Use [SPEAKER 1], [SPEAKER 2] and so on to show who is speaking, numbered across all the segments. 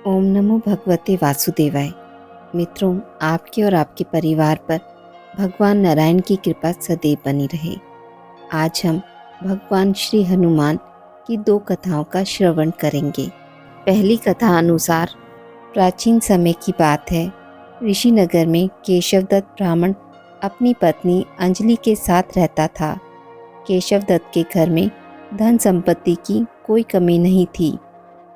[SPEAKER 1] ओम नमो भगवते वासुदेवाय। मित्रों, आपके और आपके परिवार पर भगवान नारायण की कृपा सदैव बनी रहे। आज हम भगवान श्री हनुमान की दो कथाओं का श्रवण करेंगे। पहली कथा अनुसार प्राचीन समय की बात है। ऋषिनगर में केशवदत्त ब्राह्मण अपनी पत्नी अंजलि के साथ रहता था। केशवदत्त के घर में धन संपत्ति की कोई कमी नहीं थी।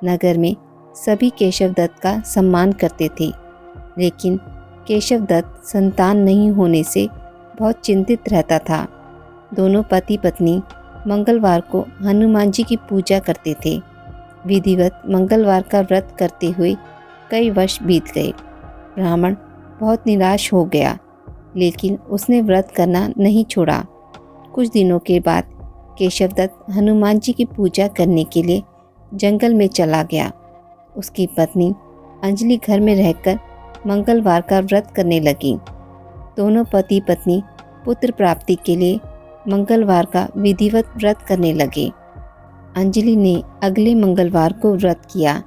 [SPEAKER 1] नगर में सभी केशवदत्त का सम्मान करते थे, लेकिन केशवदत्त संतान नहीं होने से बहुत चिंतित रहता था। दोनों पति पत्नी मंगलवार को हनुमान जी की पूजा करते थे। विधिवत मंगलवार का व्रत करते हुए कई वर्ष बीत गए। ब्राह्मण बहुत निराश हो गया, लेकिन उसने व्रत करना नहीं छोड़ा। कुछ दिनों के बाद केशवदत्त हनुमान जी की पूजा करने के लिए जंगल में चला गया। उसकी पत्नी अंजलि घर में रहकर मंगलवार का व्रत करने लगी। दोनों पति पत्नी पुत्र प्राप्ति के लिए मंगलवार का विधिवत व्रत करने लगे। अंजलि ने अगले मंगलवार को व्रत किया,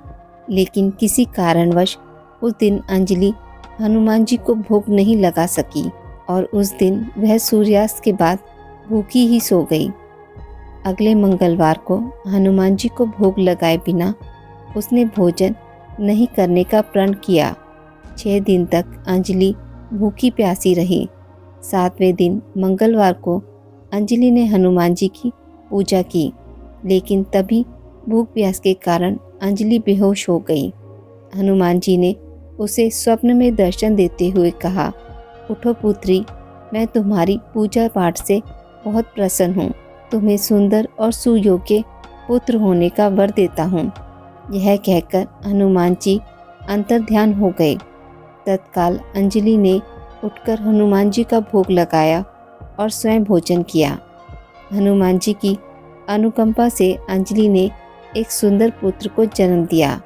[SPEAKER 1] लेकिन किसी कारणवश उस दिन अंजलि हनुमान जी को भोग नहीं लगा सकी और उस दिन वह सूर्यास्त के बाद भूखी ही सो गई। अगले मंगलवार को हनुमान जी को भोग लगाए बिना उसने भोजन नहीं करने का प्रण किया। 6 दिन तक अंजलि भूखी प्यासी रही। 7वें दिन मंगलवार को अंजलि ने हनुमान जी की पूजा की, लेकिन तभी भूख प्यास के कारण अंजलि बेहोश हो गई। हनुमान जी ने उसे स्वप्न में दर्शन देते हुए कहा, उठो पुत्री, मैं तुम्हारी पूजा पाठ से बहुत प्रसन्न हूँ। तुम्हें सुंदर और सुयोग्य पुत्र होने का वर देता हूँ। यह कहकर हनुमान जी अंतर्ध्यान हो गए। तत्काल अंजलि ने उठकर हनुमान जी का भोग लगाया और स्वयं भोजन किया। हनुमान जी की अनुकंपा से अंजलि ने एक सुंदर पुत्र को जन्म दिया।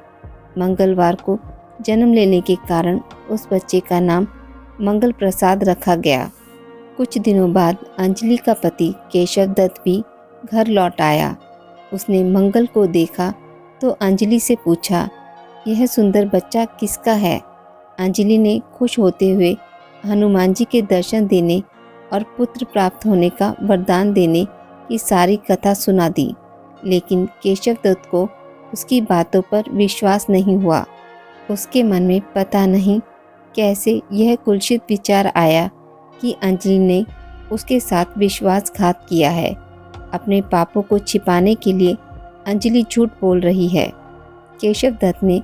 [SPEAKER 1] मंगलवार को जन्म लेने के कारण उस बच्चे का नाम मंगल प्रसाद रखा गया। कुछ दिनों बाद अंजलि का पति केशवदत्त भी घर लौट आया। उसने मंगल को देखा तो अंजलि से पूछा, यह सुंदर बच्चा किसका है? अंजलि ने खुश होते हुए हनुमान जी के दर्शन देने और पुत्र प्राप्त होने का वरदान देने की सारी कथा सुना दी, लेकिन केशवदत्त को उसकी बातों पर विश्वास नहीं हुआ। उसके मन में पता नहीं कैसे यह कुत्सित विचार आया कि अंजलि ने उसके साथ विश्वासघात किया है। अपने पापों को छिपाने के लिए अंजलि झूठ बोल रही है। केशवदत्त ने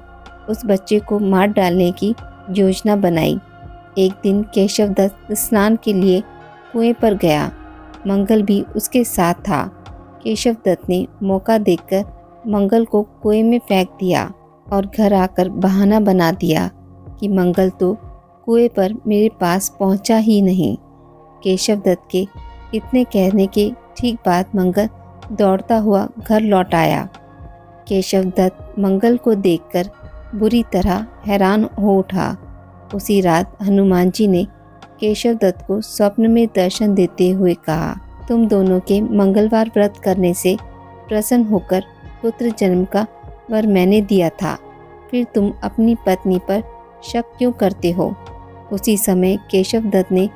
[SPEAKER 1] उस बच्चे को मार डालने की योजना बनाई। एक दिन केशवदत्त स्नान के लिए कुएं पर गया। मंगल भी उसके साथ था। केशवदत्त ने मौका देखकर मंगल को कुएं में फेंक दिया और घर आकर बहाना बना दिया कि मंगल तो कुएं पर मेरे पास पहुंचा ही नहीं। केशवदत्त के इतने कहने के ठीक बाद मंगल दौड़ता हुआ घर लौट आया। केशवदत्त मंगल को देखकर बुरी तरह हैरान हो उठा। उसी रात हनुमान जी ने केशवदत्त को स्वप्न में दर्शन देते हुए कहा, तुम दोनों के मंगलवार व्रत करने से प्रसन्न होकर पुत्र जन्म का वर मैंने दिया था, फिर तुम अपनी पत्नी पर शक क्यों करते हो? उसी समय केशवदत्त ने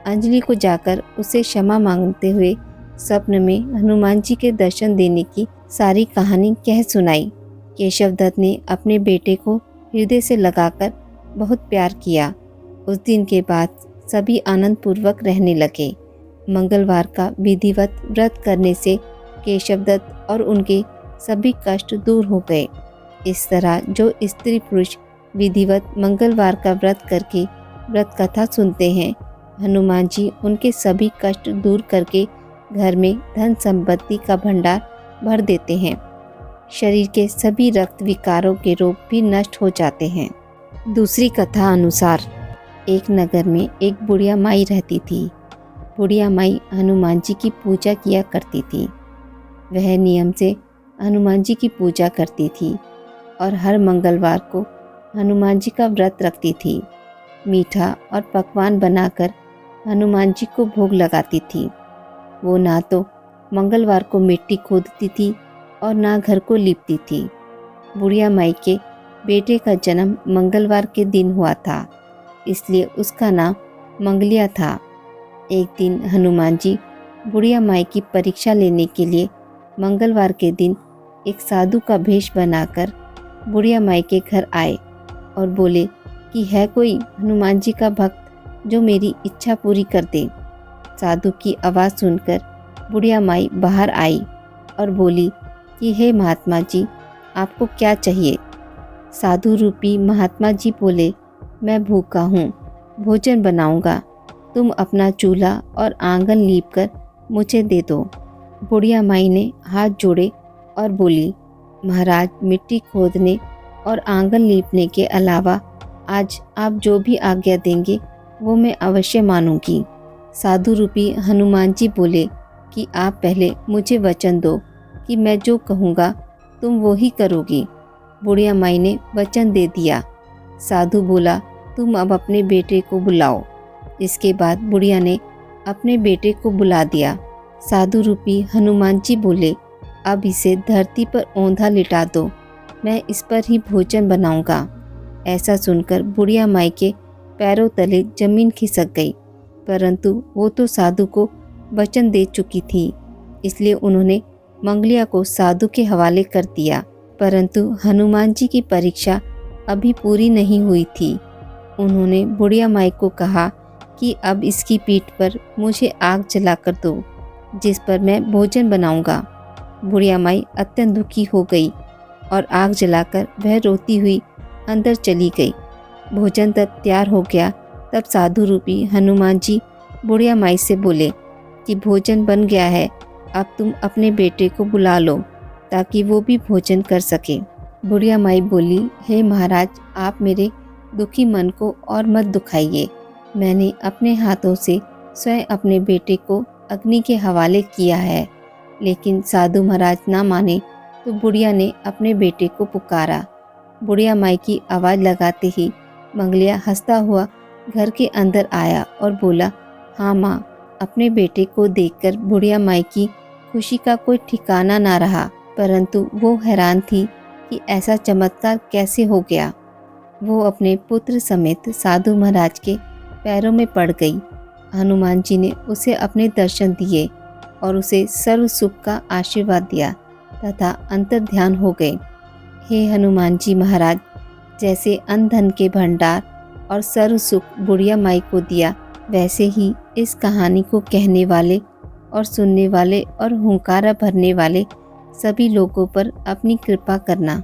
[SPEAKER 1] अंजलि को जाकर उसे क्षमा मांगते हुए स्वप्न में हनुमान जी के दर्शन देने की सारी कहानी कह सुनाई। केशवदत्त ने अपने बेटे को हृदय से लगाकर बहुत प्यार किया। उस दिन के बाद सभी आनंद पूर्वक रहने लगे। मंगलवार का विधिवत व्रत करने से केशवदत्त और उनके सभी कष्ट दूर हो गए। इस तरह जो स्त्री पुरुष विधिवत मंगलवार का व्रत करके व्रत कथा सुनते हैं, हनुमान जी उनके सभी कष्ट दूर करके घर में धन संपत्ति का भंडार भर देते हैं। शरीर के सभी रक्त विकारों के रोग भी नष्ट हो जाते हैं। दूसरी कथा अनुसार एक नगर में एक बुढ़िया माई रहती थी। बुढ़िया माई हनुमान जी की पूजा किया करती थी। वह नियम से हनुमान जी की पूजा करती थी और हर मंगलवार को हनुमान जी का व्रत रखती थी। मीठा और पकवान बनाकर हनुमान जी को भोग लगाती थी। वो ना तो मंगलवार को मिट्टी खोदती थी और ना घर को लीपती थी। बुढ़िया माई के बेटे का जन्म मंगलवार के दिन हुआ था, इसलिए उसका नाम मंगलिया था। एक दिन हनुमान जी बुढ़िया माई की परीक्षा लेने के लिए मंगलवार के दिन एक साधु का भेष बनाकर बुढ़िया माई के घर आए और बोले कि है कोई हनुमान जी का भक्त जो मेरी इच्छा पूरी कर दे। साधु की आवाज़ सुनकर बुढ़िया माई बाहर आई और बोली कि हे महात्मा जी, आपको क्या चाहिए। साधु रूपी महात्मा जी बोले, मैं भूखा हूँ, भोजन बनाऊंगा, तुम अपना चूल्हा और आंगन लीप कर मुझे दे दो। बुढ़िया माई ने हाथ जोड़े और बोली, महाराज, मिट्टी खोदने और आंगन लीपने के अलावा आज आप जो भी आज्ञा देंगे वो मैं अवश्य मानूंगी। साधु रूपी हनुमान जी बोले कि आप पहले मुझे वचन दो कि मैं जो कहूँगा तुम वो ही करोगी। बुढ़िया माई ने वचन दे दिया। साधु बोला, तुम अब अपने बेटे को बुलाओ। इसके बाद बुढ़िया ने अपने बेटे को बुला दिया। साधु रूपी हनुमान जी बोले, अब इसे धरती पर औंधा लिटा दो, मैं इस पर ही भोजन बनाऊंगा। ऐसा सुनकर बुढ़िया माई के पैरों तले जमीन खिसक गई, परंतु वो तो साधु को वचन दे चुकी थी, इसलिए उन्होंने मंगलिया को साधु के हवाले कर दिया। परंतु हनुमान जी की परीक्षा अभी पूरी नहीं हुई थी। उन्होंने बुढ़िया माई को कहा कि अब इसकी पीठ पर मुझे आग जलाकर दो, जिस पर मैं भोजन बनाऊंगा। बुढ़िया माई अत्यंत दुखी हो गई और आग जलाकर वह रोती हुई अंदर चली गई। भोजन तब तैयार हो गया। तब साधु रूपी हनुमान जी बुढ़िया माई से बोले कि भोजन बन गया है, अब तुम अपने बेटे को बुला लो ताकि वो भी भोजन कर सके। बुढ़िया माई बोली, हे महाराज, आप मेरे दुखी मन को और मत दुखाइए। मैंने अपने हाथों से स्वयं अपने बेटे को अग्नि के हवाले किया है, लेकिन साधु महाराज ना माने तो बुढ़िया ने अपने बेटे को पुकारा। बुढ़िया माई की आवाज़ लगाते ही मंगलिया हंसता हुआ घर के अंदर आया और बोला, हाँ माँ। अपने बेटे को देखकर बुढ़िया माई की खुशी का कोई ठिकाना ना रहा, परंतु वो हैरान थी कि ऐसा चमत्कार कैसे हो गया। वो अपने पुत्र समेत साधु महाराज के पैरों में पड़ गई। हनुमान जी ने उसे अपने दर्शन दिए और उसे सर्व सुख का आशीर्वाद दिया तथा अंतर ध्यान हो गए। हे हनुमान जी महाराज, जैसे अन्न धन के भंडार और सर्व सुख बुढ़िया माई को दिया, वैसे ही इस कहानी को कहने वाले और सुनने वाले और हुंकारा भरने वाले सभी लोगों पर अपनी कृपा करना।